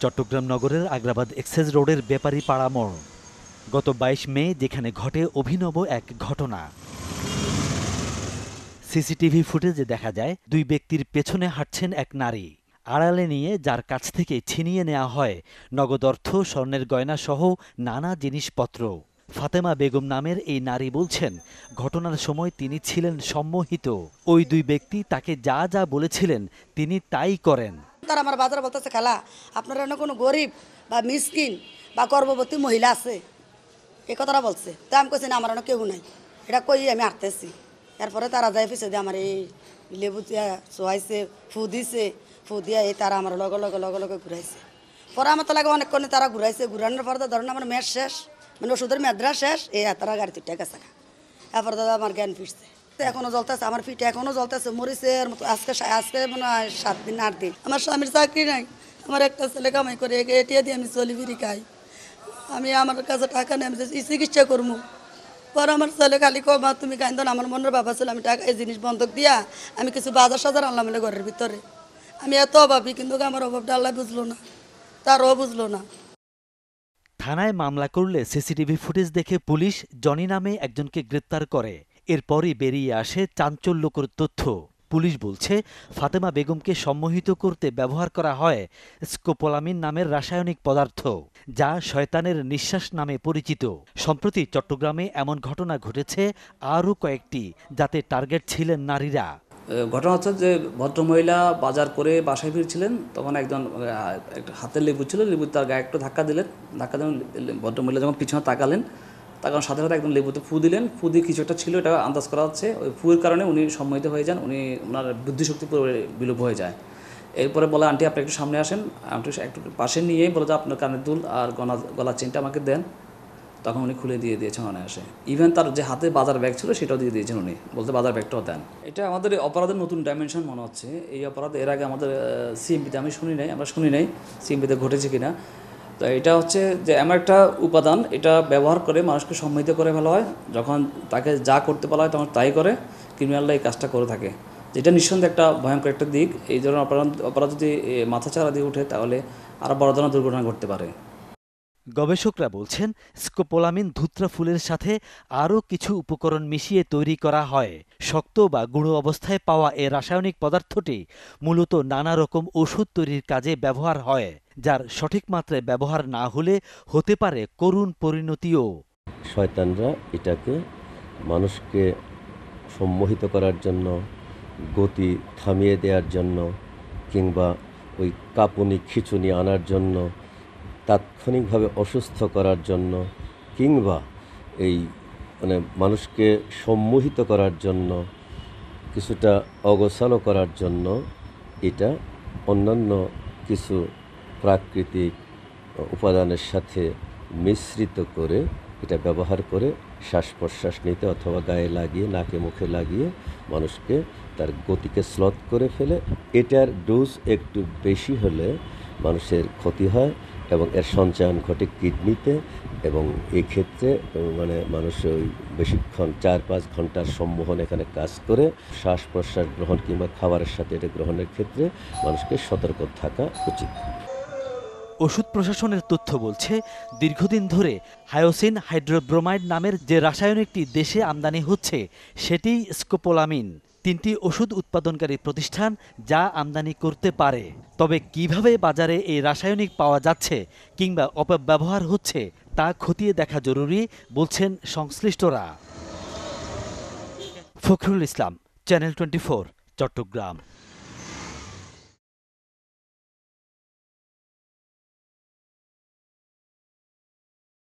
চট্টগ্রাম নগরের আগ্রাবাদ এক্সেস রোডের ব্যাপারী পাড়া মোড়। গত ২২ মে যেখানে ঘটে অভিনব এক ঘটনা। সিসিটিভি ফুটেজে দেখা যায় দুই ব্যক্তির পেছনে হাঁটছেন এক নারী। আড়ালে নিয়ে যার কাছ থেকে ছিনিয়ে নেওয়া হয় নগদ অর্থ, স্বর্ণের গয়না সহ নানা জিনিসপত্র। ফাতেমা বেগম নামের এই নারী বলছেন, ঘটনার সময় তিনি ছিলেন সম্মোহিত। ওই দুই ব্যক্তি তাকে যা যা বলেছিলেন তিনি তাই করেন। তারা আমার বাজারে বলতেছে, খালা আপনার এনে কোনো গরিব বা মিসকিন বা গর্ভবতী মহিলা আছে, এই কথাটা বলছে। তো আমি কইছি না, আমার কেউ নাই, এটা কই আমি হাঁটতেছি। এরপরে তারা যায় পিছিয়ে দিয়ে আমার এই লেবু দিয়া চোয়াইছে, ফু দিছে, ফু দিয়া এই তারা আমার লগে লগে লগে লগে ঘুরাইছে। পরে আমার তো লাগে অনেকক্ষণ তারা ঘুরাইছে, ঘুরানোর পরে তো ধরেন আমার মেদ শেষ, মানে ওষুধের মেদরা শেষ, এই তারা গাড়ি তুটে গেছে। এরপরে দাদা আমার জ্ঞান ফিরছে, এখনো জ্বলতেছে, আমার পিঠে এখনো জ্বলতেছে, মরিচের মতো। আজকে মনে হয় 7 দিন 8 দিন। আমার স্বামীর চাকরি নাই, আমার একটা ছেলে কামাই করে এটিয়া দিয়ে আমি চলি ফিরি খাই। আমি আমার কাছে টাকা নেই, আমি চিকিৎসা করবো। পরে আমার ছেলে খালি কমা তুমি কাইন্দ না, আমার মনের বাবা ছিল, আমি টাকা এই জিনিস বন্ধক দিয়া আমি কিছু বাজার সাজার আনলাম ঘরের ভিতরে। আমি এত অভাবী, কিন্তু আমার অভাবটা আল্লাহ বুঝলো না, তারও বুঝলো না। থানায় মামলা করলে সিসিটিভি ফুটেজ দেখে পুলিশ জনি নামে একজনকে গ্রেপ্তার করে। এরপরই বেরিয়ে আসে চাঞ্চল্যকর তথ্য। পুলিশ বলছে, ফাতেমা বেগমকে সম্মোহিত করতে ব্যবহার করা হয় স্কোপোলামিন নামের রাসায়নিক পদার্থ, যা শয়তানের নিঃশ্বাস নামে পরিচিত। সম্প্রতি চট্টগ্রামে এমন ঘটনা ঘটেছে আরও কয়েকটি, যাতে টার্গেট ছিলেন নারীরা। ঘটনা হচ্ছে যে ভদ্রমহিলা বাজার করে বাসায় ফিরছিলেন, তখন একজন হাতের লেবু ছিল, লেবু তার গায়ে একটু ধাক্কা দিলেন। ভদ্রমহিলা যখন পিছনে তাকানোর সাথে সাথে একদম লেবুতে ফু দিলেন। ফু দিয়ে কিছু একটা ছিল, এটা আন্দাজ করা হচ্ছে। ওই ফুয়ের কারণে উনি সম্মোহিত হয়ে যান, ওনার বুদ্ধিশক্তি পুরো বিলোপ হয়ে যায়। এরপরে বলে, আন্টি আপনি একটু সামনে আসেন। আন্টি একটু পাশে নিয়েই বলে যে আপনার কানের দুল আর গলার চেনটা আমাকে দেন। তখন উনি খুলে দিয়ে দিয়েছেন অনায়াসে। ইভেন তার যে হাতে বাজার ব্যাগ ছিল সেটাও দিয়ে দিয়েছেন উনি, বলতে বাজার ব্যাগটাও দেন। এটা আমাদের অপরাধের নতুন ডাইমেনশন মনে হচ্ছে। এই অপরাধ এর আগে আমাদের সিএমপিতে আমরা শুনি নাই সিএমপিতে ঘটেছে কিনা। তো এটা হচ্ছে যে এমন একটা উপাদান, এটা ব্যবহার করে মানুষকে সম্মোহিত করে ফেলা হয়। যখন তাকে যা করতে বলা হয় তখন তাই করে। ক্রিমিনালরা এই কাজটা করে থাকে, যেটা নিঃসন্দেহে একটা ভয়ঙ্কর একটা দিক। এই ধরনের অপরাধ যদি মাথাচাড়া দিয়ে ওঠে তাহলে আরও বড় ধরনের দুর্ঘটনা ঘটতে পারে। গবেষকরা বলছেন, স্কোপোলামিন ধুত্রা ফুলের সাথে আরও কিছু উপকরণ মিশিয়ে তৈরি করা হয়। শক্ত বা গুঁড়ো অবস্থায় পাওয়া এ রাসায়নিক পদার্থটি মূলত নানা রকম ওষুধ তৈরির কাজে ব্যবহার হয়, যার সঠিক মাত্রায় ব্যবহার না হলে হতে পারে করুণ পরিণতিও। শয়তানরা এটাকে মানুষকে সম্মোহিত করার জন্য, গতি থামিয়ে দেওয়ার জন্য, কিংবা ওই কাঁপুনি খিঁচুনি আনার জন্য, তাৎক্ষণিকভাবে অসুস্থ করার জন্য, কিংবা এই মানুষকে সম্মোহিত করার জন্য, কিছুটা অগোছালো করার জন্য এটা অন্যান্য কিছু প্রাকৃতিক উপাদানের সাথে মিশ্রিত করে এটা ব্যবহার করে শ্বাস প্রশ্বাস নিতে অথবা গায়ে লাগিয়ে, নাকে মুখে লাগিয়ে মানুষকে তার গতিকে স্লথ করে ফেলে। এটার ডোজ একটু বেশি হলে মানুষের ক্ষতি হয় এবং এর সঞ্চালন ঘটে কিডনিতে, এবং এক্ষেত্রে মানুষ ওই বেশিক্ষণ 4-5 ঘন্টার সম্মোহন এখানে কাজ করে। শ্বাস প্রশ্বাস গ্রহণ কিংবা খাবারের সাথে এটা গ্রহণের ক্ষেত্রে মানুষকে সতর্ক থাকা উচিত। ওষুধ প্রশাসনের তথ্য বলছে, দীর্ঘদিন ধরে হায়োসিন হাইড্রোব্রোমাইড নামের যে রাসায়নিকটি দেশে আমদানি হচ্ছে সেটি স্কোপোলামিন। 3টি ওষুধ উৎপাদনকারী প্রতিষ্ঠান যা আমদানি করতে পারে। তবে কিভাবে বাজারে এই রাসায়নিক পাওয়া যাচ্ছে কিংবা অপব্যবহার হচ্ছে তা খতিয়ে দেখা জরুরি, বলছেন সংশ্লিষ্টরা। ফখরুল ইসলাম, চ্যানেল 24, চট্টগ্রাম।